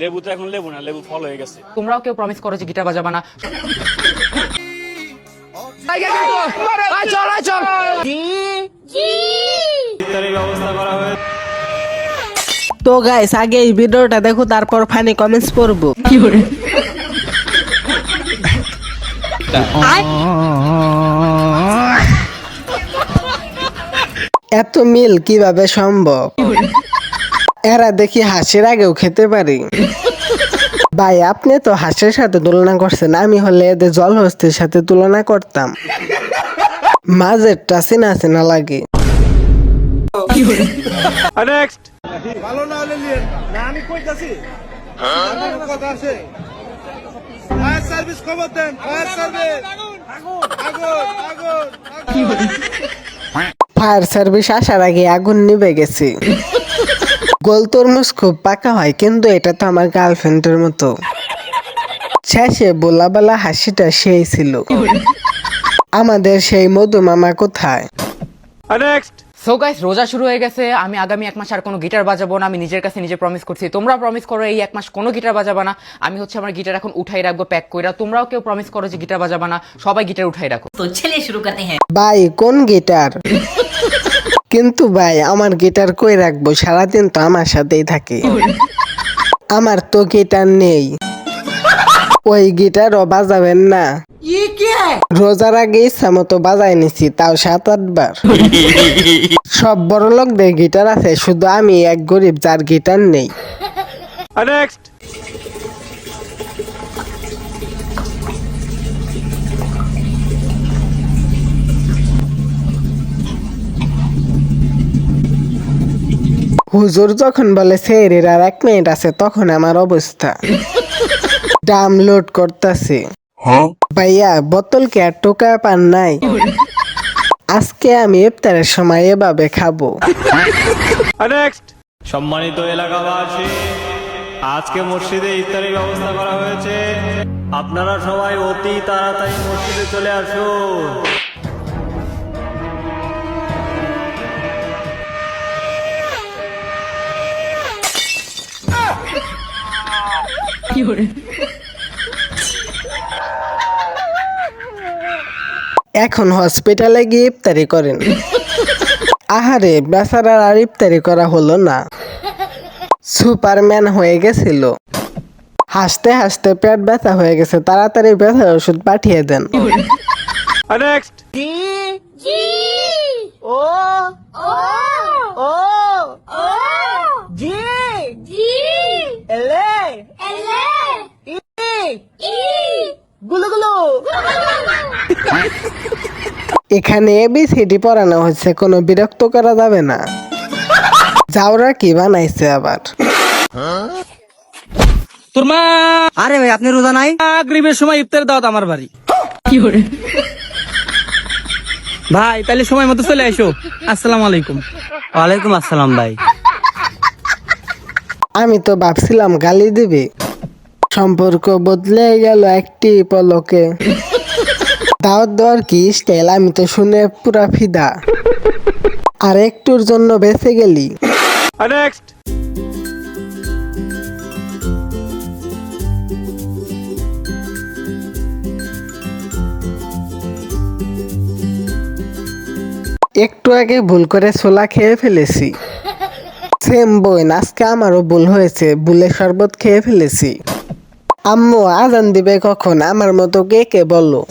লেবু তো এখন লেবু না, লেবু ফল হয়ে গেছে। তোমরাও কেউ প্রমিস করো যে গিটার বাজাবা না। ব্যবস্থা করা হয়েছে। তো গাইস আগে এই ভিডিওটা দেখো, তারপর ফানি কমেন্টস পড়বো। এত মিল কিভাবে সম্ভব? এরা দেখি হাসির আগেও খেতে পারি। ভাই আপনি তো হাসির সাথে তুলনা করছেন, আমি হলে এদের জলহস্তির সাথে তুলনা করতাম। মাঝেরটা চেনা চেনা লাগে। নেক্সট। ভালো না হলে নিয়েন না, আমি কইতাছি কথা আছে। ফায়ার সার্ভিস খবর দেন, ফায়ার সার্ভিস। আগুন আগুন আগুন। ফায়ার সার্ভিস আসার আগে আগুন নিভে গেছে। গোল তরমুজ খুব পাকা হয়, কিন্তু এটা তো আমার গার্লফ্রেন্ডের মতো। শেষে বোলাবেলা হাসিটা সেই ছিল। আমাদের সেই মধু মামা কোথায়? নেক্সট। সো গাইস, রোজা শুরু হয়ে গেছে। আমি আগামী 1 মাস আর কোনো গিটার বাজাবো না। আমি নিজের কাছে নিজে প্রমিস করছি। তোমরা প্রমিস করো এই 1 মাস কোনো গিটার বাজাবা না। আমি আমার গিটার এখন উঠাই রাখবো প্যাক কইরা। তোমরাও কেউ প্রমিস করো যে গিটার বাজাবা না। সবাই গিটার উঠাই রাখো। तो चलिए शुरू करते हैं। ভাই কোন গিটার? কিন্তু ভাই আমার গিটার কই রাখবো? সারাদিন তো আমার সাথেই থাকে। আমার তো গিটার নেই। ওই গিটারও বাজাবেন না? রোজার আগে ইচ্ছা মতো বাজাই নিছি, তাও 7-8 বার। সব বড় লোকদের গিটার আছে, শুধু আমি এক গরিব যার গিটার নেই। নেক্সট। হুজুর যখন বলে সেহরির আর 1 মিনিট আছে, তখন আমার অবস্থা। ডাউনলোড করতেছি। ভাইয়া বোতল কে আর টোকা পান নাই? আজকে আমি ইফতারের সময় এভাবে খাবো। নেক্সট। সম্মানিত এলাকাবাসী, আজকে মসজিদে ইফতারের ব্যবস্থা করা হয়েছে। আপনারা সবাই অতি তাড়াতাড়ি মসজিদে চলে আসুন। এখন হসপিটালে গিয়ে ইফতারি করেন। আহারে বেচারার আর ইফতারি করা হলো না। সুপারম্যান হয়ে গেছিল। হাসতে হাসতে পেট ব্যথা হয়ে গেছে, তাড়াতাড়ি ব্যথার ওষুধ পাঠিয়ে দেন। নেক্সট। এখানে এবিসিডি পড়ানো হচ্ছে, কোনো বিরক্ত করা যাবে না। যাওরা কি বানাইছে আবার? তোর মা। আরে ভাই আপনি রোজা নাই? মাগরিবের সময় ইফতার দাওয়াত আমার বাড়ি। ভাই তাহলে সময় মতো চলে আসো। আসসালামু আলাইকুম। ওয়ালাইকুম আসসালাম ভাই। আমি তো ভাবছিলাম গালি দিবে। সম্পর্ক বদলে গেল একটি পলকে। দাওয়াত দেওয়ার কি স্টাইল, আমি তো শুনে পুরা ফিদা। আর একটুর জন্য বেঁচে গেলি। নেক্সট। একটু আগে ভুল করে ছোলা খেয়ে ফেলেছি। সেম বই, আজকে আমারও ভুল হয়েছে, ভুলে শরবত খেয়ে ফেলেছি। আম্মু আজান দিবে কখন? আমার মতো কে কে বলো।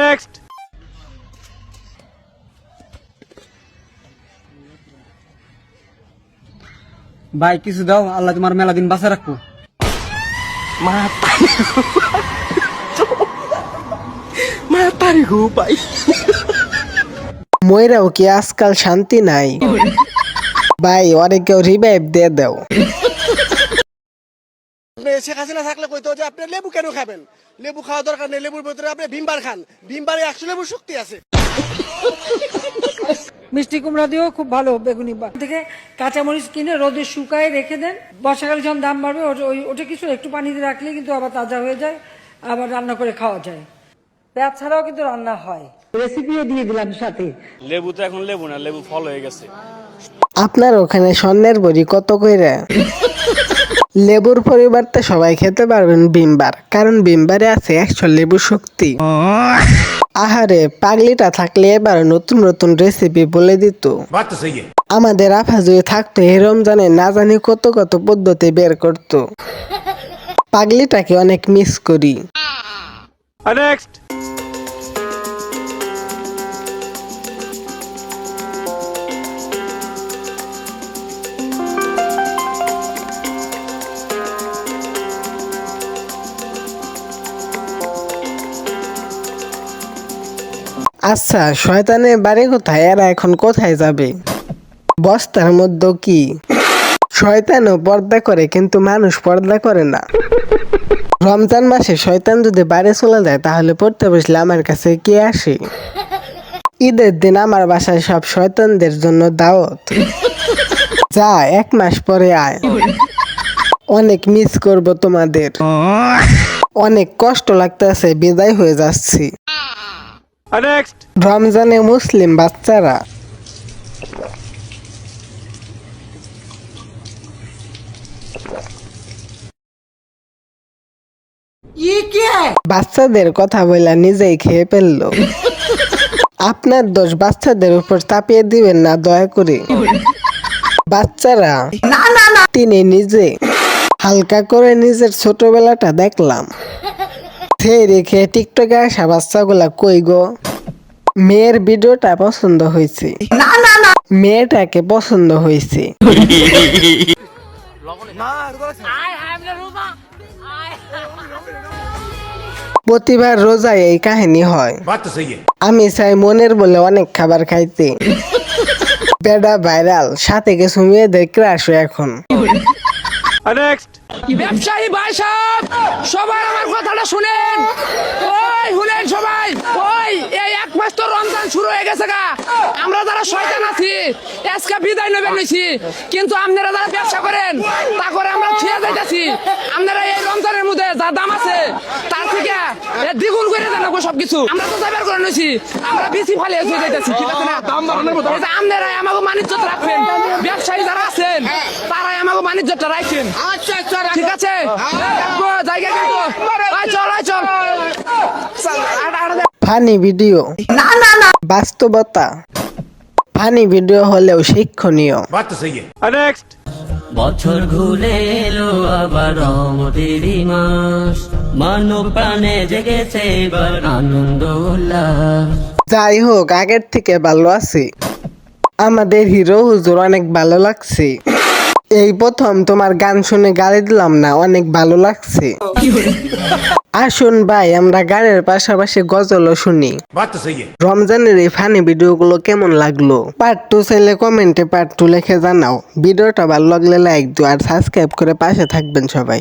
নেক্সট। ভাই কিছু দাও, আল্লাহ তোমার মেলা দিন বাঁচা রাখবো। ময়রাও কি আজকাল শান্তি নাই? ভাই ওরে কেউ রিভাইভ দিয়ে দাও। শেখ হাসিনা থাকলে কইতো যে আপনি লেবু কেন খাবেন? লেবু খাওয়া দরকার নেই, লেবুর ভিতরে আপনি ভিমবার খান। ভিমবারে 100 লেবুর শক্তি আছে। মিষ্টি কুমড়া দিয়েও খুব ভালো বেগুনি থেকে কাঁচামরিচ কিনে রোদে শুকায় রেখে দেন। বর্ষাকালে যখন দাম বাড়বে ওটা কিছু একটু পানিতে রাখলে কিন্তু আবার তাজা হয়ে যায়, আবার রান্না করে খাওয়া যায়। পেঁয়াজ ছাড়াও কিন্তু রান্না হয়। রেসিপিও দিয়ে দিলাম সাথে। লেবু তো এখন লেবু না, লেবু ফল হয়ে গেছে। আপনার ওখানে স্বর্ণের বড়ি কত কইরা? লেবুর পরিবর্তে সবাই খেতে পারবেন ভিমবার, কারণ ভিমবারে আছে 100 লেবু শক্তি। আহারে পাগলিটা থাকলে এবার নতুন নতুন রেসিপি বলে দিত। আমাদের আফা যদি থাকতো এই রমজানে না জানি কত কত পদ্ধতি বের করতো। পাগলিটাকে অনেক মিস করি। নেক্সট। আচ্ছা শয়তানের বাড়ি কোথায়, এরা এখন কোথায় যাবে? বস্তার মধ্যে কি? শয়তানও পর্দা করে কিন্তু মানুষ পর্দা করে না। রমজান মাসে শয়তান যদি বাইরে চলে যায় তাহলে পড়তে বসলে আমার কাছে কে আসে? ঈদের দিন আমার বাসায় সব শয়তানদের জন্য দাওয়াত। যা 1 মাস পরে আয়, অনেক মিস করব তোমাদের। অনেক কষ্ট লাগতেছে, বিদায় হয়ে যাচ্ছি। নেক্সট। রমজানে মুসলিম বাচ্চারা বাচ্চাদের কথা বলে নিজেই খেয়ে ফেললো। আপনার দোষ বাচ্চাদের উপর চাপিয়ে দিবেন না দয়া করে। বাচ্চারা তিনি নিজে হালকা করে নিজের ছোটবেলাটা দেখলাম। সেই রেখে টিকটকে আসা বাচ্চাগুলা কই গো? মেয়ের ভিডিওটা পছন্দ হয়েছে, মেয়েটাকে পছন্দ হয়েছে। প্রতিবার রোজায় এই কাহিনী হয়। আমি চাই মনের বলে অনেক খাবার খাইতে। বেডা ভাইরাল, সাথে কিছু মেয়েদের ক্রাশ এখন। নেক্সট। ব্যবসায়ী ভাই সাহেব সবাই আমার কথাটা শুনেন, ওই শুনেন সবাই। ওই এই 1 মাস তো রমজান শুরু হয়ে গেছে গা, আমরা যারা শয়তান আছি আজকে বিদায় নেবেন নিছি, কিন্তু আপনারা যারা ব্যবসা করেন তা করে আমরা ছিয়া যাইতাছি। আপনারা এই রমজানের মধ্যে যা দাম আছে তার থেকে দ্বিগুণ করে দেন সবকিছু। আমরা তো যাবার করে নিছি, আমরা বেশি ফালিয়ে হয়ে যাইতাছি, ঠিক আছে না? দাম বাড়ানোর মতো আপনারাই আমাকে বাণিজ্যটা রাখবেন, ব্যবসায়ী যারা আছেন তারাই আমাকে বাণিজ্যটা রাখছেন, ঠিক আছে? জায়গা কিন্তু চল চল। ফানি ভিডিও বাস্তবতা, ফানি ভিডিও হলেও শিক্ষণীয়। নেক্সট। বছর ঘুরে এলো আবার রমজানের মাস, মানব প্রাণে জেগেছে এবার আনন্দ উল্লাস। যাই হোক আগের থেকে ভালো আছি। আমাদের হিরো হুজুর অনেক ভালো লাগছে। এই প্রথম তোমার গান শুনে গালি দিলাম না, অনেক ভালো লাগছে। আসুন ভাই আমরা গানের পাশাপাশি গজলও শুনি। রমজানের এই ফানি ভিডিওগুলো কেমন লাগলো? পার্ট 2 চাইলে কমেন্টে পার্ট 2 লিখে জানাও। ভিডিওটা ভালো লাগলে লাইক দিও আর সাবস্ক্রাইব করে পাশে থাকবেন সবাই।